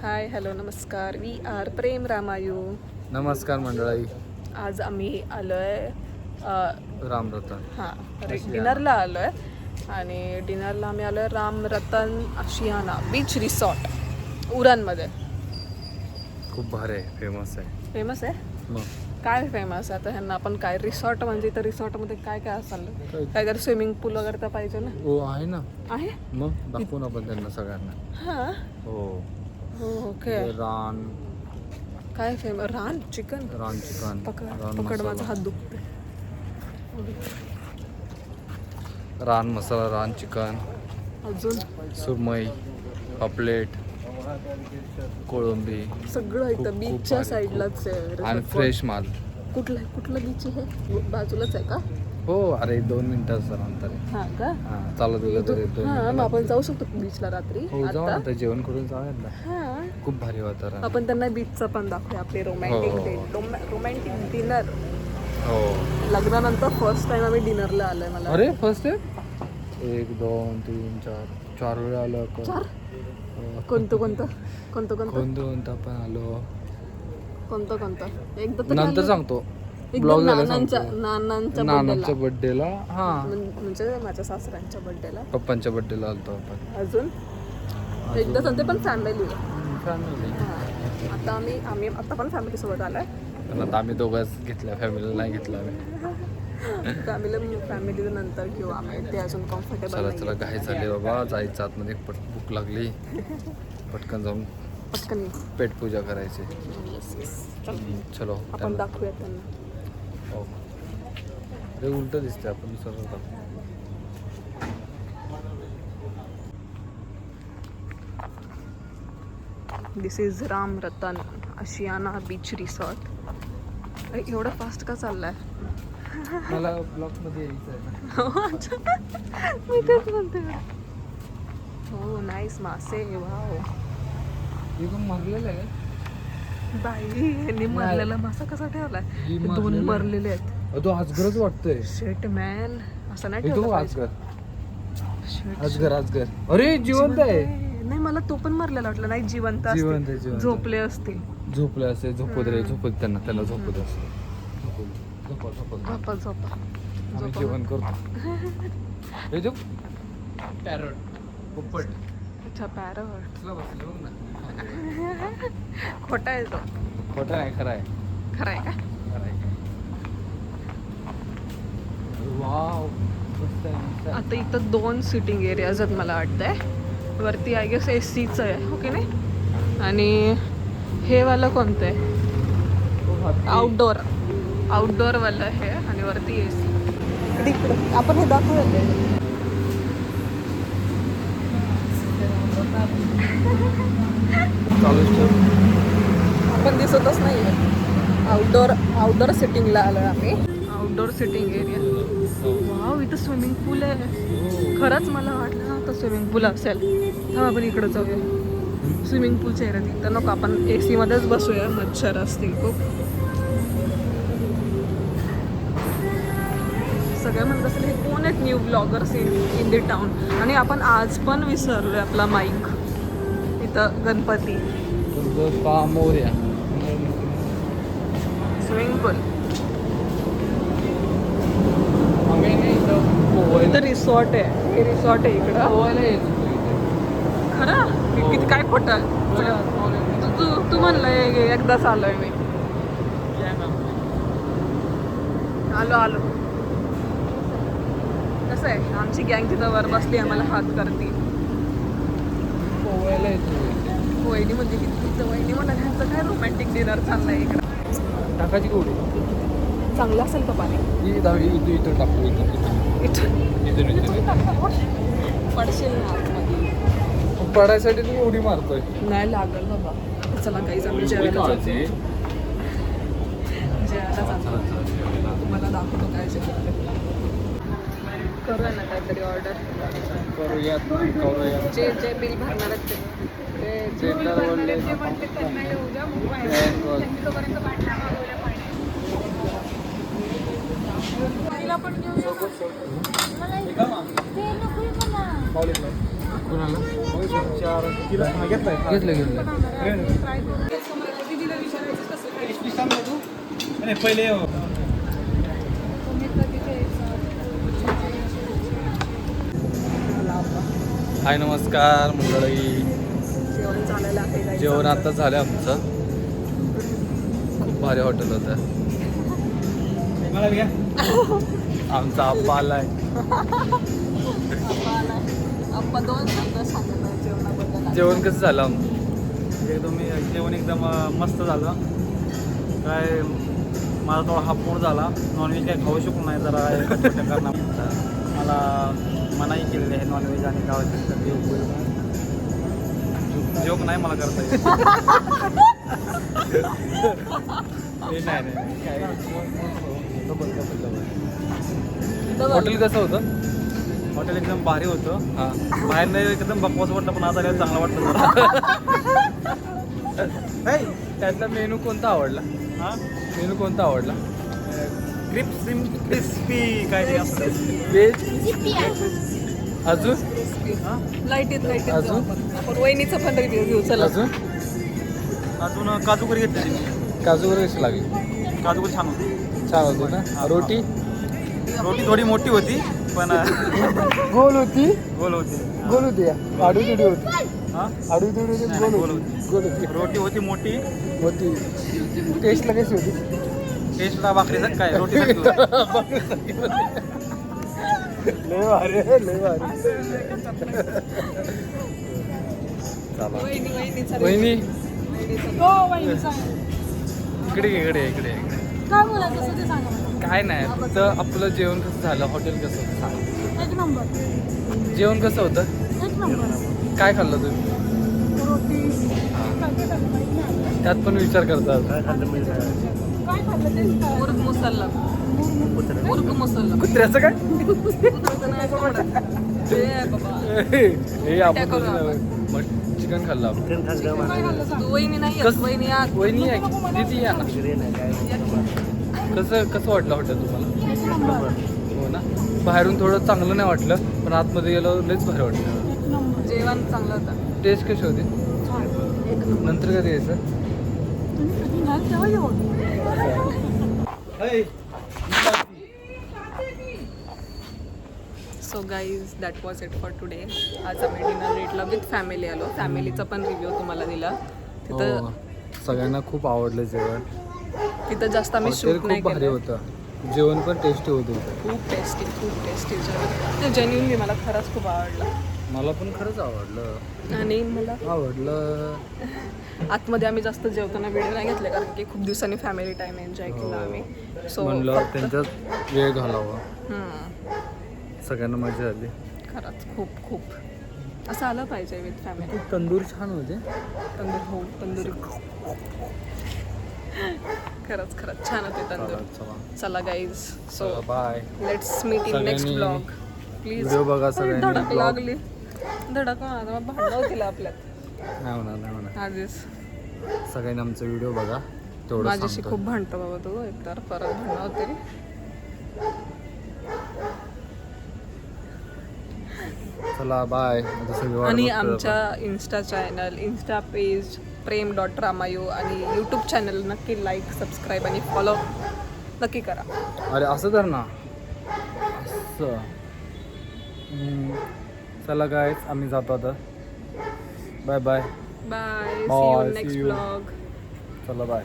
Hi hello नमस्कार. We R प्रेम रामायू. नमस्कार मंडळी. आज आम्ही आलोय रामरतन डिनरला आलोय आणि डिनरला आम्ही आलोय रामरतन आशियाना बीच रिसॉर्ट उरणमध्ये. खूप भारी आहे, फेमस आहे. फेमस आहे. मग काय फेमस आहे आता ह्यांना? आपण काय रिसॉर्ट म्हणजे तर रिसॉर्टमध्ये काय काय असाल? काहीतरी स्विमिंग पूल वगैरे तर पाहिजे ना. हो आहे ना. आहे मग दाखवू ना आपण त्यांना सगळ्यांना. हां हो हो ओके. रान काय फेमस? रान चिकन. रान चिकन. पकड माझा हात दुखते. रान मसाला, रान चिकन, अजून सुरमई, पापलेट, कोळंबी, सगळं इथं बीचच्या साईडलाच आहे. आणि फ्रेश माल. कुठलं बीच आहे? बाजूलाच आहे का? हो अरे 2 मिनिटाचं अंतर आहे. हा का? हां चालत गेलं तरी 2 हा मग आपण जाऊ शकतो बीचला रात्री. हो जाऊ ना, आता जेवण करून जाऊयात ना. हा खूप भारी वातावरण. आपण त्यांना बीचचं पण दाखवूया. आपले रोमॅन्टिक रोमॅन्टिक डिनर. हो लग्नानंतर फर्स्ट टाइम आम्ही डिनरला आलोय. मला अरे फर्स्ट आहे. 1 2 3 4 वेळा आलो. 4 कोणतं कोणतं आपण आलो. कोणतं एकदा तर नंतर सांगतो. ब्लॉग नानांच्या बर्थडेला. हा म्हणजे माझ्या सासऱ्यांच्या बर्थडेला, पप्पांच्या बर्थडेला आलतो आपण. अजून एकदा सांगते पण फॅमिली. आता आम्ही आता पण फॅमिली सोबत आलोय. पण आता आम्ही दोघंच घेतल्या, फॅमिलीला नाही घेतलं आम्ही. फॅमिली नंतर घेऊ आम्ही. ते अजून कम्फर्टेबल. चला घाई झाली बाबा, जायचं आतमध्ये. भूक लागली, पटकन जाऊन पटकन पेट पूजा करायची. चलो आपण दाखवूया त्यांना. हो अरे उलट दिसते, आपण सर्व दाखवू. This is Ramratan Ashiyana beach resort. एवढं फास्ट का चाललाय? मला ब्लॉग मध्ये यायचं आहे ना. मी तेच म्हणते. हो नाईस मासे. वाव एकदम मरलेलं आहे. बाई यांनी मरलेला मासा कसा ठेवलाय? 2 मरलेले आहेत. तो अजगरच वाटतोय. शेट मॅन असं नाही तो ठेवलं. अजगर. अरे जिवंत आहे. नाही मला तो पण मरलेला वाटला. नाही जिवंत असतील. झोपले असतील. झोपले असे. झोपत त्यांना झोपत असते. झोपा आम्ही जेवण करतो. हे जो पॅरट पोपट. अच्छा पॅरट. तुला बसले बघ ना. खोटा आहे तो. खोटा नाही, खरं आहे. खरं आहे का? खरं आहे. वाव मस्त आहे. आता इथं 2 सिटिंग एरियाज आहेत मला वाटतंय. वरती आय गेस एसीचं आहे. हो की नाही? आणि हे वालं कोणतं आहे? आउटडोअर वालं आहे आणि वरती एसी. आपण हे दाखवूया. आपण दिसतच नाही. आउटडोअर सिटिंगला आलोय आम्ही. Outdoor sitting area. वाव इथं स्विमिंग पूल आहे. खरंच मला वाटलं नव्हतं स्विमिंग पूल असेल. हा आपण इकडे जाऊया. स्विमिंग पूलच्या एरियात इथं नको. आपण AC मध्येच बसूया. मच्छर असतील खूप. सगळं म्हणत असेल हे कोण आहेत new bloggers in the town. आणि आपण आज पण विसरलोय आपला माईक. इथं गणपती. मोर्या स्विमिंग पूल. इथं रिसॉर्ट आहे. हे रिसॉर्ट आहे इकडं. खरं किती काय खोटं. तू म्हणलंय एकदाच आलोय मी. आलो कसं आहे? आमची गँग तिथं वर बसली, आम्हाला हात करते. वहिनी म्हणजे किती वहिनी म्हणा. ह्यांचं काय रोमॅन्टिक डिनर चाललंय इकडं. टाकायची गोडी चांगलं असेल का पाणी? इथं टाकतो. पडशील ना. पडायसाठी तू उडी मारतोय. नाही लागल बाबा. चला काही आम्ही जेवायला जातो. तुम्हाला दाखवतो काय जेवण. करूया ना काहीतरी ऑर्डर. जे बिल भरणार आहेत ते म्हणते त्यांना येऊ द्या. पण घेऊया. कोणाला घेतलं घेतलं पहिले हाय नमस्कार मंडळी. जेवण झालेलं आहे guys. जेवण आता झालं आमचं. खूप भारी हॉटेल होतं. मला घ्या. आमचा आप्पा आलाय. आप्पा 2 शब्द सांगत जेवणाबद्दल. जेवण कसं झालं आमचं? जेवण एकदम मस्त झालं. काय माझा थोडा हा पोट झाला. नॉनव्हेज काय खाऊ शकू नाही जरा एका छोट्या कारणामुळे मला मनाई केलेली आहे नॉनव्हेज आणि गावाची जोक नाही मला करता येईल. नाही हॉटेल कसं होतं? हॉटेल एकदम भारी होतं. हां बाहेर नाही एकदम बकवास वाटतं पण आता काय चांगलं वाटतं जरा. त्यातला मेनू कोणता आवडला? हां मेनू कोणता आवडला? क्रिस्पी काय ते असतं. व्हेज अजून लाईटीत अजून? आपण वहिनीचा पण रिव्ह्यू घेऊ. चला अजून अजून काजूकरी घेतली. काजू वगैरे कशी लागली? काजूकरी छान होती. छान होती ना. रोटी रोटी थोडी मोठी होती पण गोल होती. गोल होती. गोल होती आडू तुडी होती. हां आडू तुडी होती. नाही, गोल गोल होती. गोल होती. रोटी होती मोठी. होती. टेस्टला कशी होती? टेस्टला भाकरीचं काय रोटी लय भारी लय भारी. चला वहिनीचा वहिनी हो वहिनीचा इकडे इकडे इकडे काय बोलायचं असं ते सांगा मला. काय नाही फक्त आपलं जेवण कसं झालं, हॉटेल कसं होतं सांग. एक नंबर. जेवण कसं होतं? एक नंबर. काय खाल्लं तुम्ही? रोटी त्यात पण विचार करतात. काय खाल्लं ते मुर्ग मसाला. मुर्ग मसाला. कुत्र्याचं काय? हे बाबा हे आपण करू आपण. मग चिकन खाल्लं आपण. काय खाल्लं सांग. वहिनी नाही कस- वहिनी या. वहिनी आहे की? दीदी या ना. कसं वाटलं हॉटेल तुम्हाला? हो ना. बाहेरून थोडं चांगलं नाही वाटलं पण आतमध्ये गेलं लयच भारी वाटलं. जेवण चांगलं होतं. टेस्ट कशी होती? नंतर कधी यायचं? So guys that was it for today. आज आम्ही डिनर रेटला विथ फॅमिली आलो. फॅमिलीचा पण रिव्ह्यू तुम्हाला दिला. तिथं हो. सगळ्यांना खूप आवडलं जेवण. तिथं जास्त आम्ही हॉटेल शूट नाही खूप भारी केलं. होतं. जेवण पण टेस्टी होतं इथं. खूप टेस्टी जेवण. ते जेन्युनली मला खरंच खूप आवडलं. मला पण खरंच आवडलं. आणि मला आवडलं. आतमध्ये आम्ही जास्त जेवताना व्हिडिओ नाही घेतले कारण की खूप दिवसांनी फॅमिली टाईम एन्जॉय केला आम्ही. सो म्हणलं त्यांच्यात वेळ घालावा. सगळ्यांना मजा आली. खरंच खूप असं आलं पाहिजे विथ फॅमिली. तंदूर छान होते. तंदुरी खरंच छान होते तंदूर. चला guys so bye. Let's meet in next सगळ्यांनी ब्लॉग प्लीज. व्हिडिओ बघा सगळ्यांनी. धडक vlog. लागली धडक होणार भांडण होतील आपल्यात नाही होणार. आधीच. सगळ्यांनी आमचा व्हिडिओ बघा. तेवढं माझ्याशी सांगतो. खूप भांडतो बाबा तू. एकतर परत भांडण होतील. चला बाय. आणि आमच्या इन्स्टा पेज prem.ramayu आणि यूट्यूब चॅनल नक्की लाईक सबस्क्राईब आणि फॉलो नक्की करा. अरे असं कर ना. असं. चला काय आम्ही जातो आता. Bye bye. Bye. See you Bye, see next you. Blog. चला बाय.